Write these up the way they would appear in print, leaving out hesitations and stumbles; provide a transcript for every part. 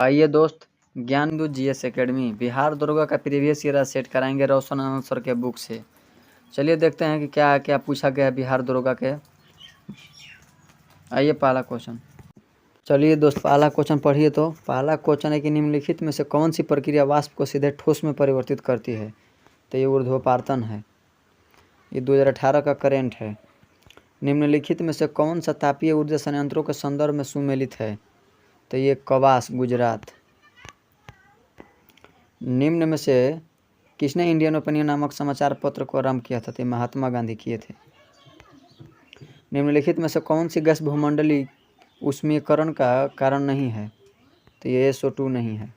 आइए दोस्त, ज्ञान बिंदु जीएस एकेडमी बिहार दरोगा का प्रीवियस ईयर सेट कराएंगे रोशन आनंद सर के बुक से। चलिए देखते हैं कि क्या क्या पूछा गया है बिहार दरोगा के। आइए पहला क्वेश्चन। चलिए दोस्त पहला क्वेश्चन पढ़िए। तो पहला क्वेश्चन है कि निम्नलिखित में से कौन सी प्रक्रिया वाष्प को सीधे ठोस में परिवर्तित करती है। तो ये ऊर्ध्वपातन है। ये 2018 का करेंट है। निम्नलिखित में से कौन सा तापीय ऊर्जा संयंत्रों के संदर्भ में सुमेलित है। तो ये कवास गुजरात। निम्न में से किसने इंडियन ओपिनियन नामक समाचार पत्र को आरंभ किया था। तो महात्मा गांधी किए थे। निम्नलिखित में से कौन सी गैस भूमंडलीय ऊष्मीकरण का कारण नहीं है। तो ये SO2 नहीं है।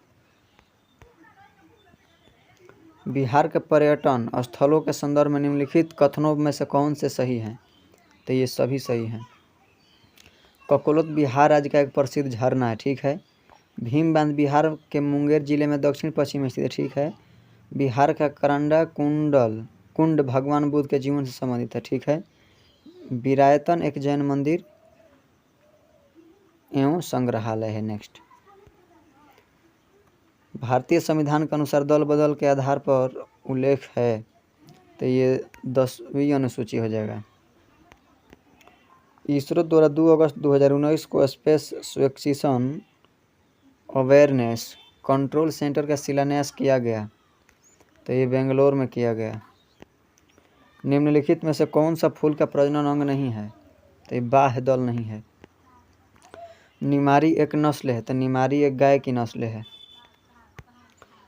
बिहार के पर्यटन स्थलों के संदर्भ में निम्नलिखित कथनों में से कौन से सही हैं। तो ये सभी सही हैं। ककोलत बिहार राज्य का एक प्रसिद्ध झरना है। ठीक है। भीम बांध बिहार के मुंगेर जिले में दक्षिण पश्चिम स्थित है। ठीक है। बिहार का करंडा कुंड भगवान बुद्ध के जीवन से संबंधित है। ठीक है। विरायतन एक जैन मंदिर एवं संग्रहालय है। नेक्स्ट। भारतीय संविधान के अनुसार दल बदल के आधार पर उल्लेख है। तो ये 10वीं अनुसूची हो जाएगा। इसरो द्वारा 2 अगस्त 2019 को space acquisition awareness control centre का शिलान्यास किया गया। तो ये बेंगलोर में किया गया। निम्नलिखित में से कौन सा फूल का प्रजनन अंग नहीं है। तो ये बाह्य दल नहीं है। निमारी एक नस्ल है। तो निमारी एक गाय की नस्ल है।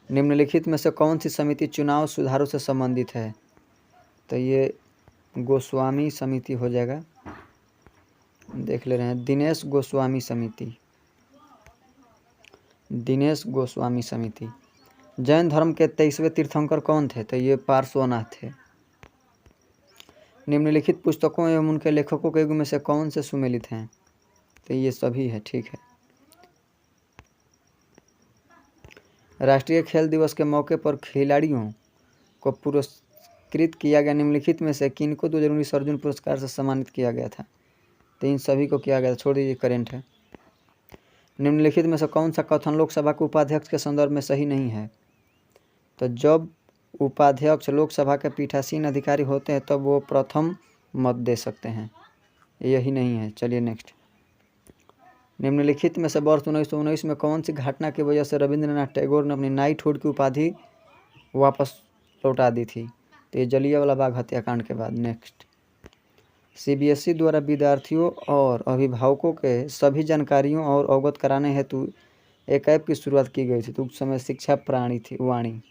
निम्नलिखित में से कौन सी समिति चुनाव सुधारों से संबंधित है। तो ये गोस्वामी समिति हो जाएगा। देख ले रहे हैं। दिनेश गोस्वामी समिति। जैन धर्म के 23वें तीर्थंकर कौन थे। तो ये पार्श्वनाथ थे। निम्नलिखित पुस्तकों एवं उनके लेखकों के युग में से कौन से सुमेलित हैं। तो ये सभी है। ठीक है। राष्ट्रीय खेल दिवस के मौके पर खिलाड़ियों को पुरस्कृत किया गया। निम्नलिखित में से किनको 2019 अर्जुन पुरस्कार से सम्मानित किया गया था। तो इन सभी को किया गया था। छोड़ दीजिए, करेंट है। निम्नलिखित में से कौन सा कथन लोकसभा के उपाध्यक्ष के संदर्भ में सही नहीं है। तो जब उपाध्यक्ष लोकसभा के पीठासीन अधिकारी होते हैं तब वो प्रथम मत दे सकते हैं। यही नहीं है। चलिए नेक्स्ट। निम्नलिखित में से वर्ष 1919 में कौन सी घटना की वजह से रविंद्रनाथ टैगोर ने अपनी नाइटहुड की उपाधि वापस लौटा दी थी। तो ये जलियांवाला बाग हत्याकांड के बाद। नेक्स्ट। CBSE द्वारा विद्यार्थियों और अभिभावकों के सभी जानकारियों और अवगत कराने हेतु एक ऐप की शुरुआत की गई थी। तो उस समय शिक्षा प्राणी थी वाणी।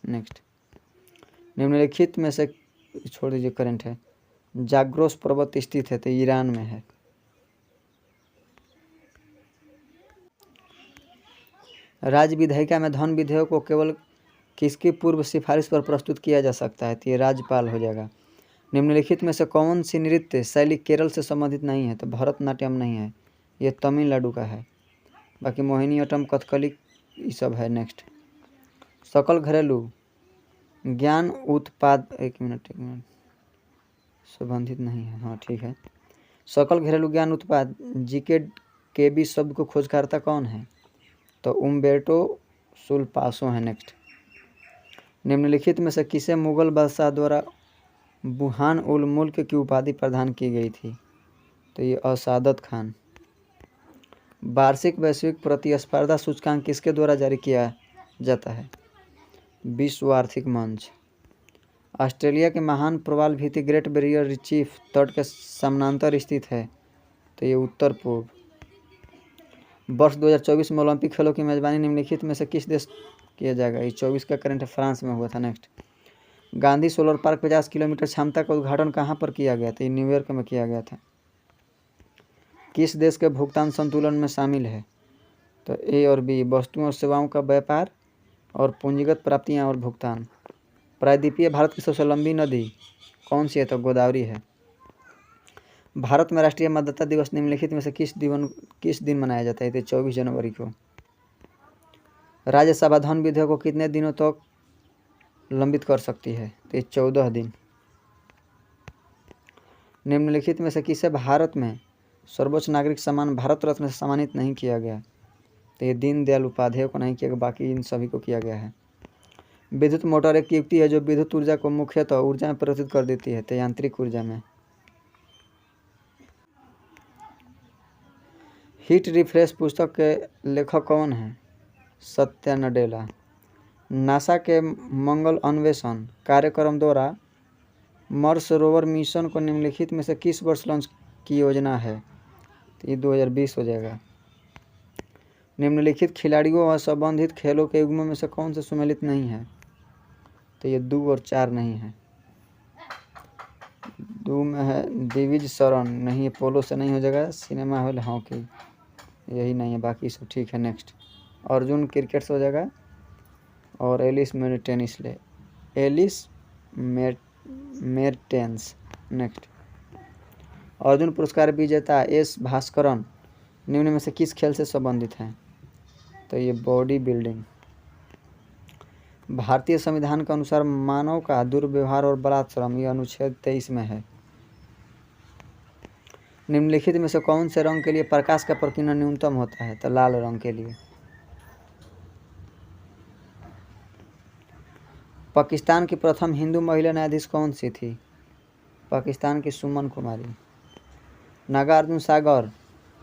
नेक्स्ट। निम्नलिखित में से छोड़ दीजिए, करंट है। जाग्रोस पर्वत स्थित है। तो ईरान में है। राज्य विधायिका में धन विधेयक को केवल किसकी पूर्व सिफारिश पर प्रस्तुत किया जा सकता है। तो ये राज्यपाल हो जाएगा। निम्नलिखित में से कौन सी नृत्य शैली केरल से संबंधित नहीं है। तो भरतनाट्यम नहीं है। ये तमिलनाडु का है। बाकी मोहिनीअट्टम, कथकली ये सब है। नेक्स्ट। सकल घरेलू ज्ञान उत्पाद एक मिनट संबंधित नहीं है। हाँ ठीक है। सकल घरेलू ज्ञान उत्पाद GKKB शब्द को खोजकर्ता कौन है। तो उम्बेर्टो सुलपासो है। नेक्स्ट। निम्नलिखित में से किसे मुगल बादशाह द्वारा बुरहान उल मुल्क की उपाधि प्रदान की गई थी। तो ये असादत खान। वार्षिक वैश्विक प्रतिस्पर्धा सूचकांक किसके द्वारा जारी किया जाता है। विश्व आर्थिक मंच। ऑस्ट्रेलिया के महान प्रवाल भित्ति ग्रेट बैरियर रीफ तट के समानांतर स्थित है। तो ये उत्तर पूर्व। वर्ष 2024 में ओलंपिक खेलों की मेजबानी निम्नलिखित में से किस देश किया जाएगा। ये 24 का करंट फ्रांस में हुआ था। Next. Gandhi solar park 50 kilometre क्षमता का उद्घाटन कहाँ पर किया गया था। ये न्यूयॉर्क में किया गया था। किस देश के भुगतान संतुलन में शामिल है। तो A और B वस्तुओं और सेवाओं का व्यापार और पूंजीगत प्राप्तियां और भुगतान। प्रायद्वीपीय भारत की सबसे लंबी नदी कौन सी है। तो गोदावरी है। भारत में राष्ट्रीय मतदाता दिवस निम्नलिखित में से किस दिन मनाया जाता है। तो 24 जनवरी को। राज्यसभा धन विधेयक को कितने दिनों तक लंबित कर सकती है। तो ये 14 दिन। निम्नलिखित में से किसे भारत में सर्वोच्च नागरिक सम्मान भारत रत्न से सम्मानित नहीं किया गया। तो ये दीनदयाल उपाध्याय को नहीं किया, बाकी इन सभी को किया गया है। विद्युत मोटर एक युक्ति है जो विद्युत ऊर्जा को मुख्यतः ऊर्जा में परिवर्तित कर देती है, तो यांत्रिक ऊर्जा में। हीट रिफ्रेश पुस्तक के लेखक कौन है? सत्या नडेला। नासा के मंगल अन्वेषण कार्यक्रम द्वारा मार्स रोवर मिशन को निम्नलिखित में से किस वर्ष लॉन्च की योजना है? तो ये 2020 हो जाएगा। निम्नलिखित खिलाड़ियों और संबंधित खेलों के युग्मों में से कौन से सम्मिलित नहीं है? तो ये 2 और 4 नहीं है। 2 में है दिविज शरण, नहीं है, पोलो से नहीं हो जाएगा। सिनेमा हॉल हॉकी, यही नहीं है, बाकी सब ठीक है। नेक्स्ट अर्जुन क्रिकेट से हो जाएगा और एलिस मेर्टेंस ले, एलिस मेर्टेंस। नेक्स्ट अर्जुन पुरस्कार विजेता एस भास्करन निम्न में से किस खेल से संबंधित हैं? तो ये बॉडी बिल्डिंग। भारतीय संविधान के अनुसार मानव का दुर्व्यवहार और बलात्श्रम ये अनुच्छेद 23 में है। निम्नलिखित में से कौन से रंग के लिए प्रकाश का प्रकीर्णन न्यूनतम होता है? तो लाल रंग के लिए। पाकिस्तान की प्रथम हिंदू महिला न्यायाधीश कौन सी थी? पाकिस्तान की सुमन कुमारी। नागार्जुन सागर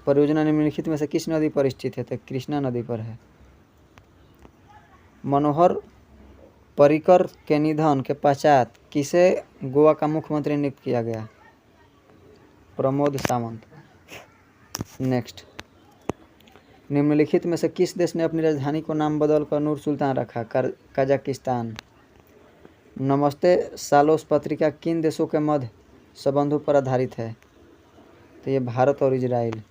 परियोजना निम्नलिखित में से किस नदी पर स्थित है? तो कृष्णा नदी पर है। मनोहर पर्रिकर के निधन के पश्चात किसे गोवा का मुख्यमंत्री नियुक्त किया गया? प्रमोद सावंत। नेक्स्ट निम्नलिखित में से किस देश ने अपनी राजधानी को नाम बदलकर नूर सुल्तान रखा? कजाकिस्तान। नमस्ते सालोस पत्रिका किन देशों के मध्य संबंधों पर आधारित है? तो ये भारत और इजराइल।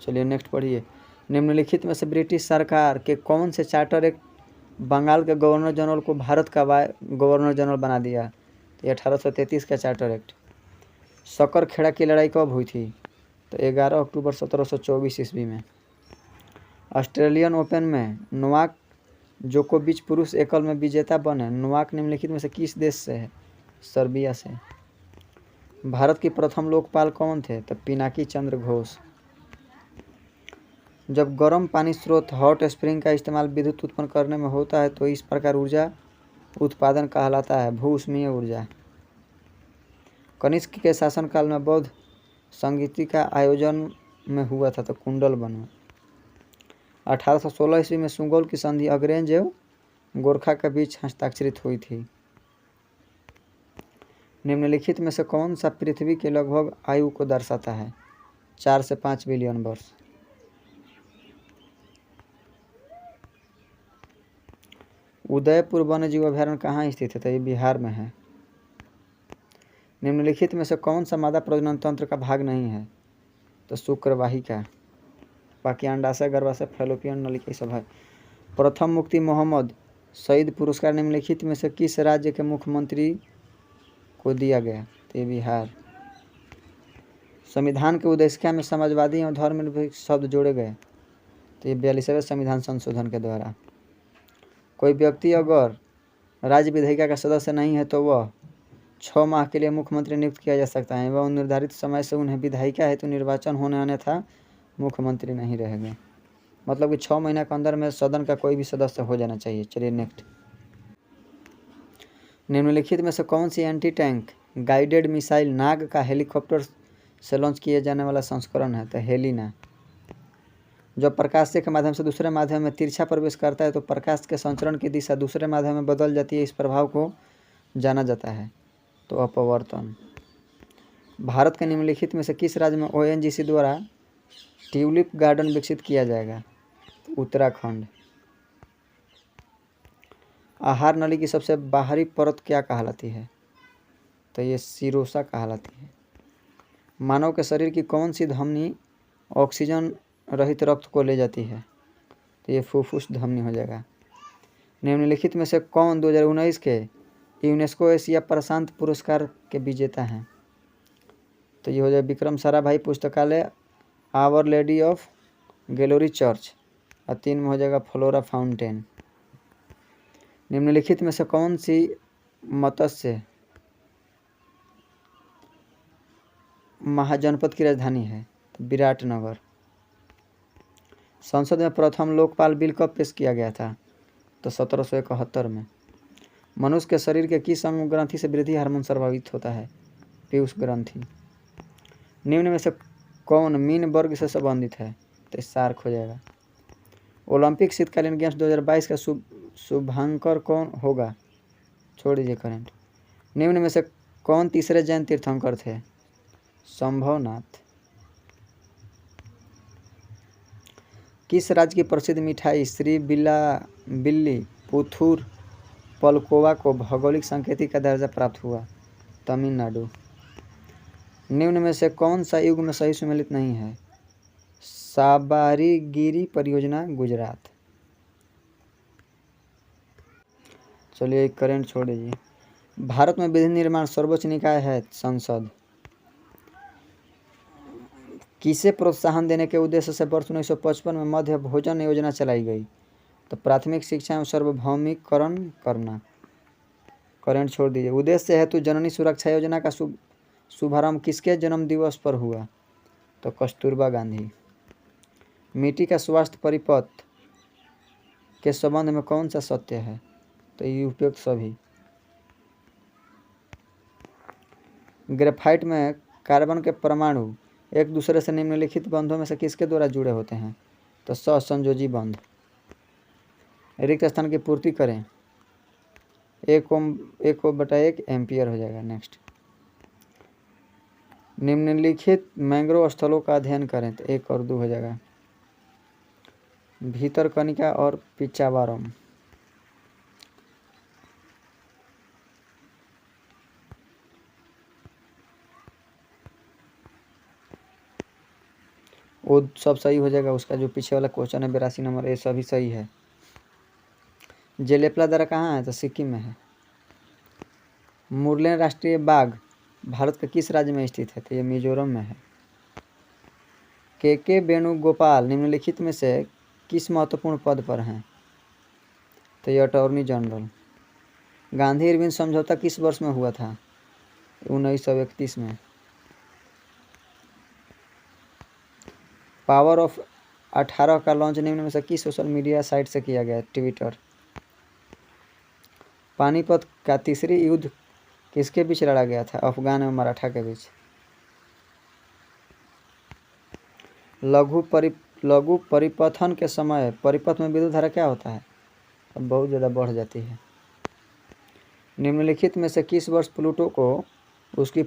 चलिए नेक्स्ट पढ़िए। निम्नलिखित में से ब्रिटिश सरकार के कौन से चार्टर एक्ट बंगाल के गवर्नर जनरल को भारत का गवर्नर जनरल बना दिया? तो 1833 का चार्टर एक्ट। सकरखेड़ा की लड़ाई कब हुई थी? तो 11 अक्टूबर 1724 ईस्वी में। ऑस्ट्रेलियन ओपन में नोवाक जोकोविच पुरुष एकल में विजेता बने। नोवाक निम्नलिखित में से किस देश से है? सर्बिया से। भारत की प्रथम लोकपाल कौन थे? तो पिनाकी चंद्र घोष। जब गर्म पानी स्रोत हॉट स्प्रिंग का इस्तेमाल विद्युत उत्पन्न करने में होता है तो इस प्रकार ऊर्जा उत्पादन कहलाता है भू-ऊष्मीय ऊर्जा। कनिष्क के शासनकाल में बौद्ध संगीति का आयोजन में हुआ था, तो कुंडलवन में। 1816 ईस्वी में सुगौल की संधि अंग्रेज एवं गोरखा के बीच हस्ताक्षरित हुई थी। निम्नलिखित में से कौन सा पृथ्वी के लगभग आयु को दर्शाता है? 4 से 5 बिलियन वर्ष। उदयपुर वन्य जीव अभयारण्य कहाँ स्थित है? तो ये बिहार में है। निम्नलिखित में से कौन सा मादा प्रजनन तंत्र का भाग नहीं है? तो शुक्रवाहिका। बाकी अंडाशय, गर्भाशय, फैलोपियन नलिका सब है। प्रथम मुफ्ती मोहम्मद सईद पुरस्कार निम्नलिखित में से किस राज्य के मुख्यमंत्री को दिया गया? तो ये बिहार। संविधान के उद्देशिका में समाजवादी एवं धर्मनिरपेक्ष शब्द जोड़े गए। तो ये 42वें संविधान संशोधन के द्वारा। कोई व्यक्ति अगर राज्य विधायिका का सदस्य नहीं है तो वह 6 माह के लिए मुख्यमंत्री नियुक्त किया जा सकता है। वह निर्धारित समय से उन्हें विधायिका हेतु निर्वाचन होने अन्यथा मुख्यमंत्री नहीं रहेंगे। मतलब कि 6 महीना के अंदर में सदन का कोई भी सदस्य हो जाना चाहिए। चलिए नेक्स्ट। निम्नलिखित में से कौन सी एंटी टैंक गाइडेड मिसाइल नाग का हेलीकॉप्टर से लॉन्च किए जाने वाला संस्करण है? तो हेलिना। जब प्रकाश के माध्यम से दूसरे माध्यम में तिरछा प्रवेश करता है तो प्रकाश के संचरण की दिशा दूसरे माध्यम में बदल जाती है। इस प्रभाव को जाना जाता है तो अपवर्तन। भारत के निम्नलिखित में से किस राज्य में ONGC द्वारा ट्यूलिप गार्डन विकसित किया जाएगा? उत्तराखंड। आहार नली की सबसे बाहरी परत क्या कहलाती है? तो ये सिरोसा कहलाती है। मानव के शरीर की कौन सी धमनी ऑक्सीजन रहित रक्त को ले जाती है? तो ये फुफ्फुस धमनी हो जाएगा। निम्नलिखित में से कौन 2019 के यूनेस्को एशिया प्रशांत पुरस्कार के विजेता हैं? तो ये हो जाए विक्रम साराभाई पुस्तकालय, our lady of glory church, और 3 में हो जाएगा फ्लोरा फाउंटेन। निम्नलिखित में से कौन सी महाजनपद की राजधानी है? तो विराटनगर। संसद में प्रथम लोकपाल बिल कब पेश किया गया था? तो 1771 में। मनुष्य के शरीर के किस अंग ग्रंथि से वृद्धि हार्मोन स्रावित होता है? पीयूष ग्रंथि। निम्न में से कौन मीन वर्ग से संबंधित है? तो शार्क हो जाएगा। ओलंपिक शीतकालीन गेम्स 2022 का शुभांकर कौन होगा? छोड़ दीजिए करंट। निम्न में से कौन तीसरे जैन तीर्थंकर थे? संभवनाथ। किस राज्य की प्रसिद्ध मिठाई श्री बिल्ली पुथुर पलकोवा को भौगोलिक संकेतिक का दर्जा प्राप्त हुआ? तमिलनाडु। निम्न में से कौन सा युग में सही सुमेलित नहीं है? साबारीगिरी परियोजना गुजरात। चलिए करंट छोड़ दीजिए। भारत में विधि निर्माण सर्वोच्च निकाय है? संसद। किसे प्रोत्साहन देने के उद्देश्य से वर्ष 1955 में मध्य भोजन योजना चलाई गई? तो प्राथमिक शिक्षा एवं सार्वभौमिकरण करना। करंट छोड़ दीजिए। उद्देश्य हेतु जननी सुरक्षा योजना का शुभारंभ किसके जन्म दिवस पर हुआ? तो कस्तूरबा गांधी। मिट्टी का स्वास्थ्य परिपथ के संबंध में कौन सा सत्य है? तो ये उपयुक्त सभी। ग्रेफाइट में कार्बन के परमाणु एक दूसरे से निम्नलिखित बंधों में से किसके द्वारा जुड़े होते हैं? तो सहसंयोजी बंध। रिक्त स्थान की पूर्ति करें। 1/1 एम्पियर हो जाएगा। नेक्स्ट। निम्नलिखित मैंग्रोव स्थलों का अध्ययन करें। तो 1 और 2 हो जाएगा। भीतरकनिका और पिचावरम। वो सब सही हो जाएगा। उसका जो पीछे वाला क्वेश्चन है 82 नंबर, ये सभी सही है। जेलेपला दर्रा कहाँ है? तो सिक्किम में है। मुरलेन राष्ट्रीय बाग भारत के किस राज्य में स्थित है? तो ये मिजोरम में है। के वेणुगोपाल निम्नलिखित में से किस महत्वपूर्ण पद पर हैं? तो ये अटॉर्नी जनरल। गांधी इरविन समझौता किस वर्ष में हुआ था? 1931 में। पावर ऑफ 18 का लॉन्च निम्न में से किस सोशल मीडिया साइट से किया गया? ट्विटर। पानीपत का तीसरी युद्ध किसके बीच लड़ा गया था? अफगान और मराठा के बीच। लघु परिपथन के समय परिपथ में विद्युत धारा क्या होता है? अब बहुत ज़्यादा बढ़ जाती है। निम्नलिखित में से किस वर्ष प्लूटो को उसकी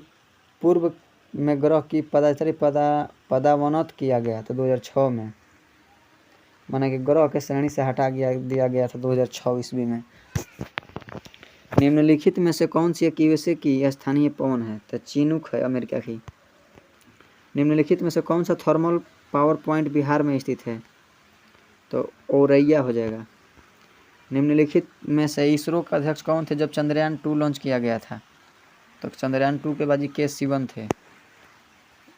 पूर्व में ग्रह की पदावनत किया गया? तो 2006 में। माना कि ग्रह के श्रेणी से हटा दिया गया था 2006 ईस्वी में। निम्नलिखित में से कौन सी एक यूएसए की स्थानीय पवन है? तो चिनूक है अमेरिका की। निम्नलिखित में से कौन सा थर्मल पावर पॉइंट बिहार में स्थित है? तो औरैया हो जाएगा। निम्नलिखित में से इसरो का अध्यक्ष कौन थे जब चंद्रयान 2 लॉन्च किया गया था? तो चंद्रयान 2 के बाजी के शिवन थे।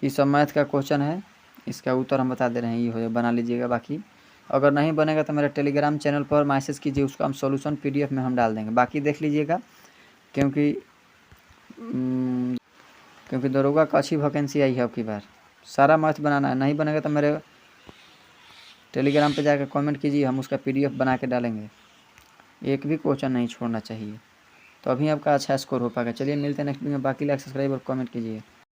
ये सब मैथ का क्वेश्चन है, इसका उत्तर हम बता दे रहे हैं। ये हो बना लीजिएगा। बाकी अगर नहीं बनेगा तो मेरे टेलीग्राम चैनल पर मैसेज कीजिए, उसका हम सॉल्यूशन PDF में हम डाल देंगे। बाकी देख लीजिएगा, क्योंकि दरोगा का अच्छी वैकेंसी आई है अब की बार। सारा मैथ बनाना है, नहीं बनेगा तो मेरे टेलीग्राम पे जाकर कमेंट कीजिए, हम उसका PDF बना के डालेंगे। एक भी क्वेश्चन नहीं छोड़ना चाहिए, तो अभी आपका अच्छा स्कोर हो पाएगा। चलिए मिलते हैं नेक्स्ट वीडियो में। बाकी लाइक सब्सक्राइब और कमेंट कीजिए।